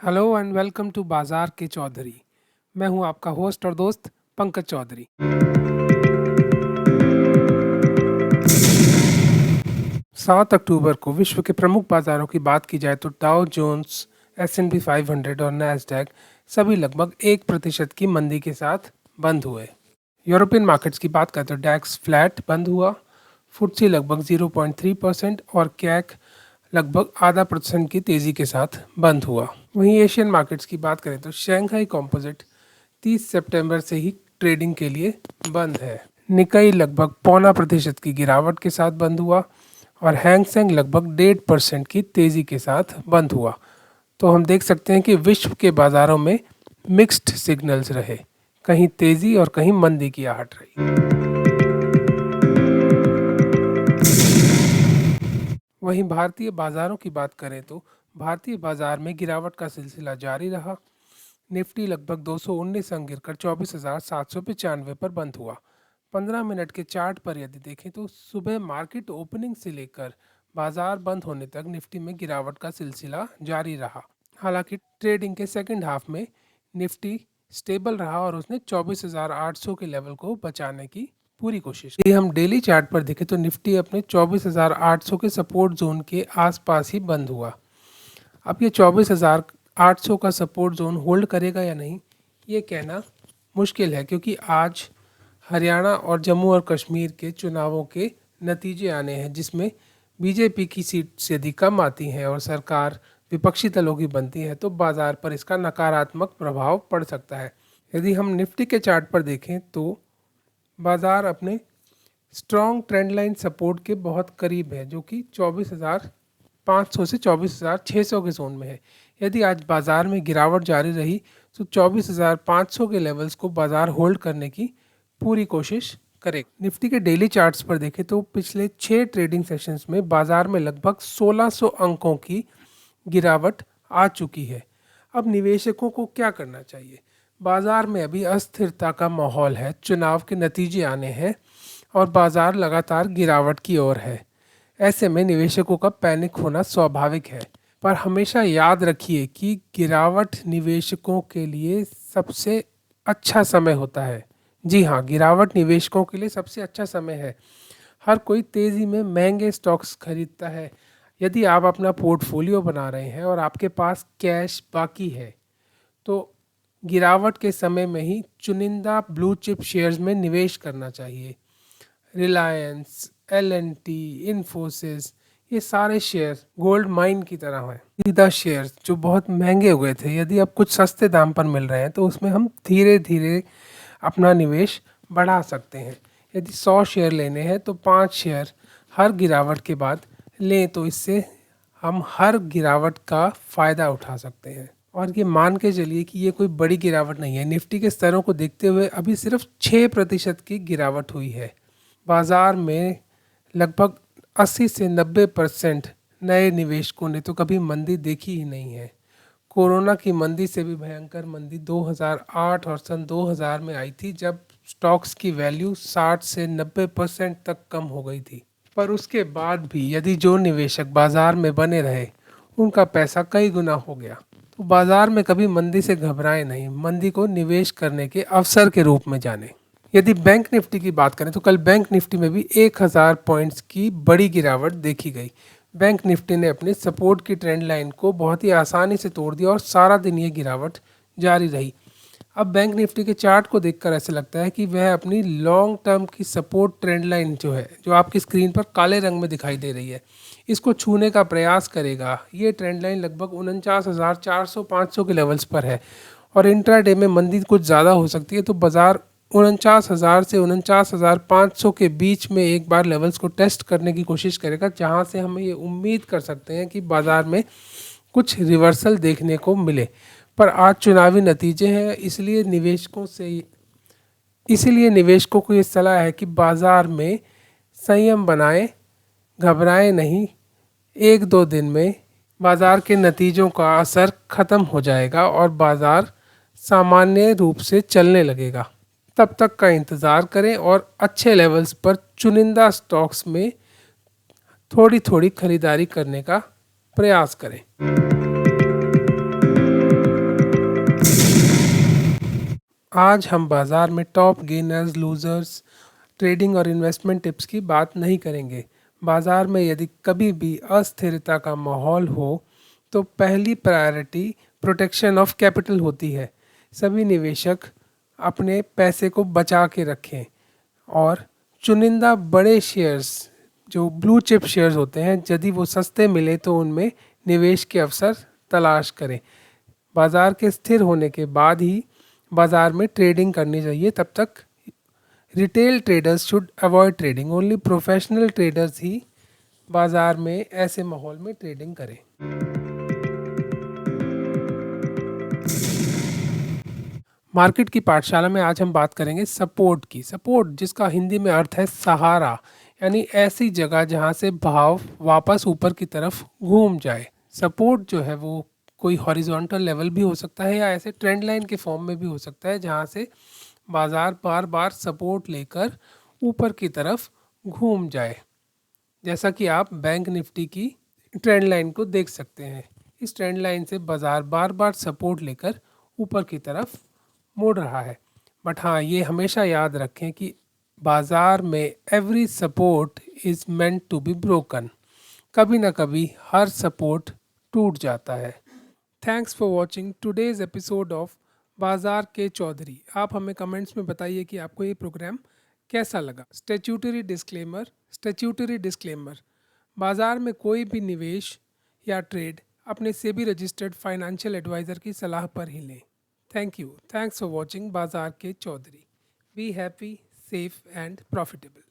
Hello and welcome to बाजार के चौधरी। मैं हूं आपका होस्ट और दोस्त पंकज चौधरी। 7 अक्टूबर को विश्व के प्रमुख बाजारों की बात की जाए तो डाउ जोन्स, S&P 500 और नैस्डैक सभी लगभग 1% की मंदी के साथ बंद हुए। यूरोपियन मार्केट्स की बात करें तो डैक्स फ्लैट बंद हुआ, फुट्सी लगभग 0.3% और कैक लगभग ½ % की तेज़ी के साथ बंद हुआ। वहीं एशियन मार्केट्स की बात करें तो शंघाई कॉम्पोजिट 30 सितंबर से ही ट्रेडिंग के लिए बंद है। निकाई लगभग 0.25% की गिरावट के साथ बंद हुआ और हैंग सेंग लगभग 1.5% की तेज़ी के साथ बंद हुआ। तो हम देख सकते हैं कि विश्व के बाज़ारों में मिक्स्ड सिग्नल्स रहे, कहीं तेज़ी और कहीं मंदी की आहट रही। वहीं भारतीय बाज़ारों की बात करें तो भारतीय बाज़ार में गिरावट का सिलसिला जारी रहा। निफ्टी लगभग 219 अंक गिरकर 24,795 पर बंद हुआ। 15 मिनट के चार्ट पर यदि देखें तो सुबह मार्केट ओपनिंग से लेकर बाजार बंद होने तक निफ्टी में गिरावट का सिलसिला जारी रहा। हालांकि ट्रेडिंग के सेकंड हाफ में निफ्टी स्टेबल रहा और उसने 24,800 के लेवल को बचाने की पूरी कोशिश की। हम डेली चार्ट पर देखें तो निफ्टी अपने 24,800 के सपोर्ट जोन के आसपास ही बंद हुआ। अब ये 24,800 का सपोर्ट जोन होल्ड करेगा या नहीं, ये कहना मुश्किल है, क्योंकि आज हरियाणा और जम्मू और कश्मीर के चुनावों के नतीजे आने हैं, जिसमें बीजेपी की सीट यदि कम आती हैं और सरकार विपक्षी दलों की बनती है तो बाज़ार पर इसका नकारात्मक प्रभाव पड़ सकता है। यदि हम निफ्टी के चार्ट पर देखें तो बाज़ार अपने स्ट्रॉन्ग ट्रेंड लाइन सपोर्ट के बहुत करीब है, जो कि 24,500 से 24,600 के जोन में है। यदि आज बाज़ार में गिरावट जारी रही तो 24,500 के लेवल्स को बाज़ार होल्ड करने की पूरी कोशिश करे। निफ्टी के डेली चार्ट्स पर देखें तो पिछले 6 ट्रेडिंग सेशंस में बाज़ार में लगभग 1600 अंकों की गिरावट आ चुकी है। अब निवेशकों को क्या करना चाहिए? बाज़ार में अभी अस्थिरता का माहौल है, चुनाव के नतीजे आने हैं और बाज़ार लगातार गिरावट की ओर है। ऐसे में निवेशकों का पैनिक होना स्वाभाविक है, पर हमेशा याद रखिए कि गिरावट निवेशकों के लिए सबसे अच्छा समय होता है। जी हाँ, गिरावट निवेशकों के लिए सबसे अच्छा समय है। हर कोई तेज़ी में महंगे स्टॉक्स खरीदता है। यदि आप अपना पोर्टफोलियो बना रहे हैं और आपके पास कैश बाकी है तो गिरावट के समय में ही चुनिंदा ब्लू चिप शेयर्स में निवेश करना चाहिए। रिलायंस, L&T, इन्फोसिस, ये सारे शेयर गोल्ड माइन की तरह हैं। सीधा शेयर्स जो बहुत महंगे हुए थे, यदि अब कुछ सस्ते दाम पर मिल रहे हैं तो उसमें हम धीरे धीरे अपना निवेश बढ़ा सकते हैं। यदि 100 शेयर लेने हैं तो 5 शेयर हर गिरावट के बाद लें, तो इससे हम हर गिरावट का फ़ायदा उठा सकते हैं। और ये मान के चलिए कि ये कोई बड़ी गिरावट नहीं है। निफ्टी के स्तरों को देखते हुए अभी सिर्फ 6% की गिरावट हुई है। बाज़ार में लगभग 80 से 90% नए निवेशकों ने तो कभी मंदी देखी ही नहीं है। कोरोना की मंदी से भी भयंकर मंदी 2008 और सन 2000 में आई थी, जब स्टॉक्स की वैल्यू 60 से 90% तक कम हो गई थी। पर उसके बाद भी यदि जो निवेशक बाज़ार में बने रहे उनका पैसा कई गुना हो गया। तो बाज़ार में कभी मंदी से घबराएं नहीं, मंदी को निवेश करने के अवसर के रूप में जानें। यदि बैंक निफ्टी की बात करें तो कल बैंक निफ्टी में भी 1000 पॉइंट्स की बड़ी गिरावट देखी गई। बैंक निफ्टी ने अपने सपोर्ट की ट्रेंड लाइन को बहुत ही आसानी से तोड़ दिया और सारा दिन ये गिरावट जारी रही। अब बैंक निफ्टी के चार्ट को देखकर ऐसा लगता है कि वह अपनी लॉन्ग टर्म की सपोर्ट ट्रेंड लाइन जो है, जो आपकी स्क्रीन पर काले रंग में दिखाई दे रही है, इसको छूने का प्रयास करेगा। ये ट्रेंड लाइन लगभग 49,400-500 के लेवल्स पर है और इंट्राडे में मंदी कुछ ज़्यादा हो सकती है, तो बाज़ार 49,000 से 49,500 के बीच में एक बार लेवल्स को टेस्ट करने की कोशिश करेगा, जहाँ से हम ये उम्मीद कर सकते हैं कि बाज़ार में कुछ रिवर्सल देखने को मिले। पर आज चुनावी नतीजे हैं, इसीलिए निवेशकों को ये सलाह है कि बाज़ार में संयम बनाएं, घबराएं नहीं। 1-2 दिन में बाज़ार के नतीजों का असर ख़त्म हो जाएगा और बाज़ार सामान्य रूप से चलने लगेगा। तब तक का इंतज़ार करें और अच्छे लेवल्स पर चुनिंदा स्टॉक्स में थोड़ी थोड़ी खरीदारी करने का प्रयास करें। आज हम बाजार में टॉप गेनर्स, लूजर्स, ट्रेडिंग और इन्वेस्टमेंट टिप्स की बात नहीं करेंगे। बाजार में यदि कभी भी अस्थिरता का माहौल हो तो पहली प्रायोरिटी प्रोटेक्शन ऑफ कैपिटल होती है। सभी निवेशक अपने पैसे को बचा के रखें और चुनिंदा बड़े शेयर्स, जो ब्लू चिप शेयर्स होते हैं, यदि वो सस्ते मिले तो उनमें निवेश के अवसर तलाश करें। बाज़ार के स्थिर होने के बाद ही बाज़ार में ट्रेडिंग करनी चाहिए। तब तक retail traders should avoid trading. Only professional traders ही बाज़ार में ऐसे माहौल में ट्रेडिंग करें। मार्केट की पाठशाला में आज हम बात करेंगे सपोर्ट की। सपोर्ट जिसका हिंदी में अर्थ है सहारा, यानी ऐसी जगह जहाँ से भाव वापस ऊपर की तरफ घूम जाए। सपोर्ट जो है वो कोई हॉरिजॉन्टल लेवल भी हो सकता है या ऐसे ट्रेंड लाइन के फॉर्म में भी हो सकता है, जहाँ से बाज़ार बार बार सपोर्ट लेकर ऊपर की तरफ घूम जाए। जैसा कि आप बैंक निफ्टी की ट्रेंड लाइन को देख सकते हैं। इस ट्रेंड लाइन से बाज़ार बार बार सपोर्ट लेकर ऊपर की तरफ मुड़ रहा है। बट हाँ, ये हमेशा याद रखें कि बाज़ार में every support is meant to be broken. कभी ना कभी हर सपोर्ट टूट जाता है। Thanks for watching today's episode of Bazaar ke Chaudhary. आप हमें कमेंट्स में बताइए कि आपको ये प्रोग्राम कैसा लगा। Statutory disclaimer. बाज़ार में कोई भी निवेश या ट्रेड अपने सेबी रजिस्टर्ड फाइनेंशियल एडवाइज़र की सलाह पर ही लें। Thank you. Thanks for watching Bazaar ke Chaudhary. Be happy, safe and profitable.